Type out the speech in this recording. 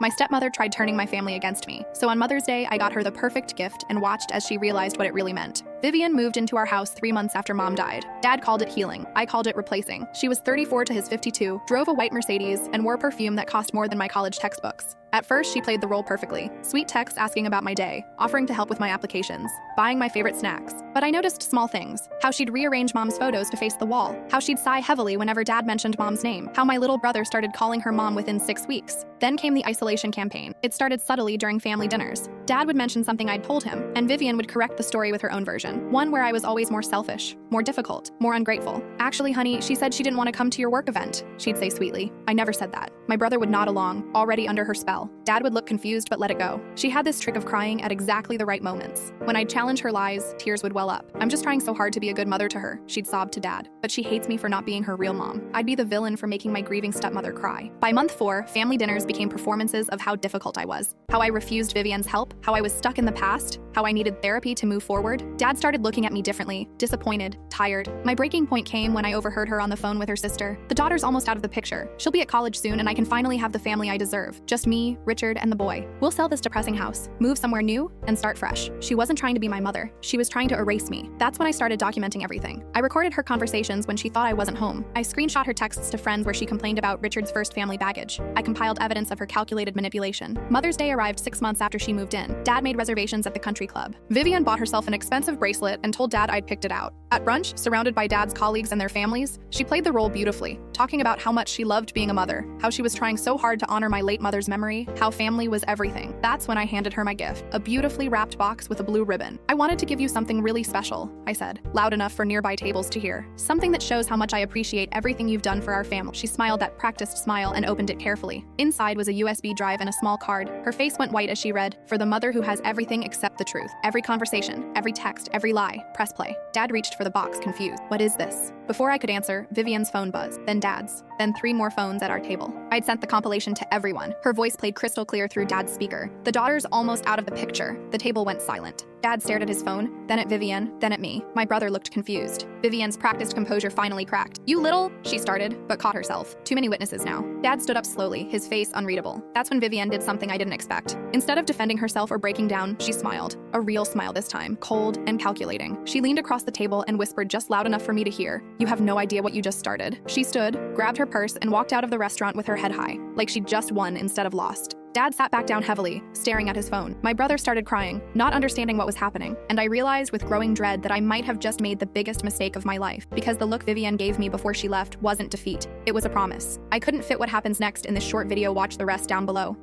My stepmother tried turning my family against me, so on Mother's Day, I got her the perfect gift and watched as she realized what it really meant. Vivian moved into our house 3 months after Mom died. Dad called it healing. I called it replacing. She was 34 to his 52, drove a white Mercedes, and wore perfume that cost more than my college textbooks. At first, she played the role perfectly. Sweet texts asking about my day, offering to help with my applications, buying my favorite snacks. But I noticed small things. How she'd rearrange Mom's photos to face the wall. How she'd sigh heavily whenever Dad mentioned Mom's name. How my little brother started calling her Mom within 6 weeks. Then came the isolation campaign. It started subtly during family dinners. Dad would mention something I'd told him, and Vivian would correct the story with her own version. One where I was always more selfish, more difficult, more ungrateful. Actually, honey, she said she didn't want to come to your work event, she'd say sweetly. I never said that. My brother would nod along, already under her spell. Dad would look confused but let it go. She had this trick of crying at exactly the right moments. When I'd challenge her lies, tears would well up. I'm just trying so hard to be a good mother to her, she'd sob to Dad. But she hates me for not being her real mom. I'd be the villain for making my grieving stepmother cry. By month 4, family dinners became performances of how difficult I was. How I refused Vivian's help, how I was stuck in the past, how I needed therapy to move forward. Dad started looking at me differently, disappointed, tired. My breaking point came when I overheard her on the phone with her sister. The daughter's almost out of the picture. She'll be at college soon and I can finally have the family I deserve. Just me, Richard, and the boy. We'll sell this depressing house, move somewhere new, and start fresh. She wasn't trying to be my mother. She was trying to erase me. That's when I started documenting everything. I recorded her conversations when she thought I wasn't home. I screenshot her texts to friends where she complained about Richard's first family baggage. I compiled evidence of her calculated manipulation. Mother's Day arrived 6 months after she moved in. Dad made reservations at the country club. Vivian bought herself an expensive bracelet and told Dad I'd picked it out. At brunch, surrounded by Dad's colleagues and their families, she played the role beautifully, talking about how much she loved being a mother, how she was trying so hard to honor my late mother's memory, how family was everything. That's when I handed her my gift, a beautifully wrapped box with a blue ribbon. I wanted to give you something really special, I said, loud enough for nearby tables to hear. Something that shows how much I appreciate everything you've done for our family. She smiled that practiced smile and opened it carefully. Inside was a USB drive and a small card. Her face went white as she read, "For the mother who has everything except the truth. Every conversation, every text, every lie. Press play." Dad reached for the box, confused. What is this? Before I could answer, Vivian's phone buzzed, then Dad's, then 3 more phones at our table. I'd sent the compilation to everyone. Her voice played crystal clear through Dad's speaker. The daughter's almost out of the picture. The table went silent. Dad stared at his phone, then at Vivian, then at me. My brother looked confused. Vivian's practiced composure finally cracked. "You little," she started, but caught herself. Too many witnesses now. Dad stood up slowly, his face unreadable. That's when Vivian did something I didn't expect. Instead of defending herself or breaking down, she smiled. A real smile this time, cold and calculating. She leaned across the table and whispered just loud enough for me to hear, "You have no idea what you just started." She stood, grabbed her purse, and walked out of the restaurant with her head high, like she'd just won instead of lost. Dad sat back down heavily, staring at his phone. My brother started crying, not understanding what was happening, and I realized with growing dread that I might have just made the biggest mistake of my life, because the look Vivian gave me before she left wasn't defeat. It was a promise. I couldn't fit what happens next in this short video. Watch the rest down below.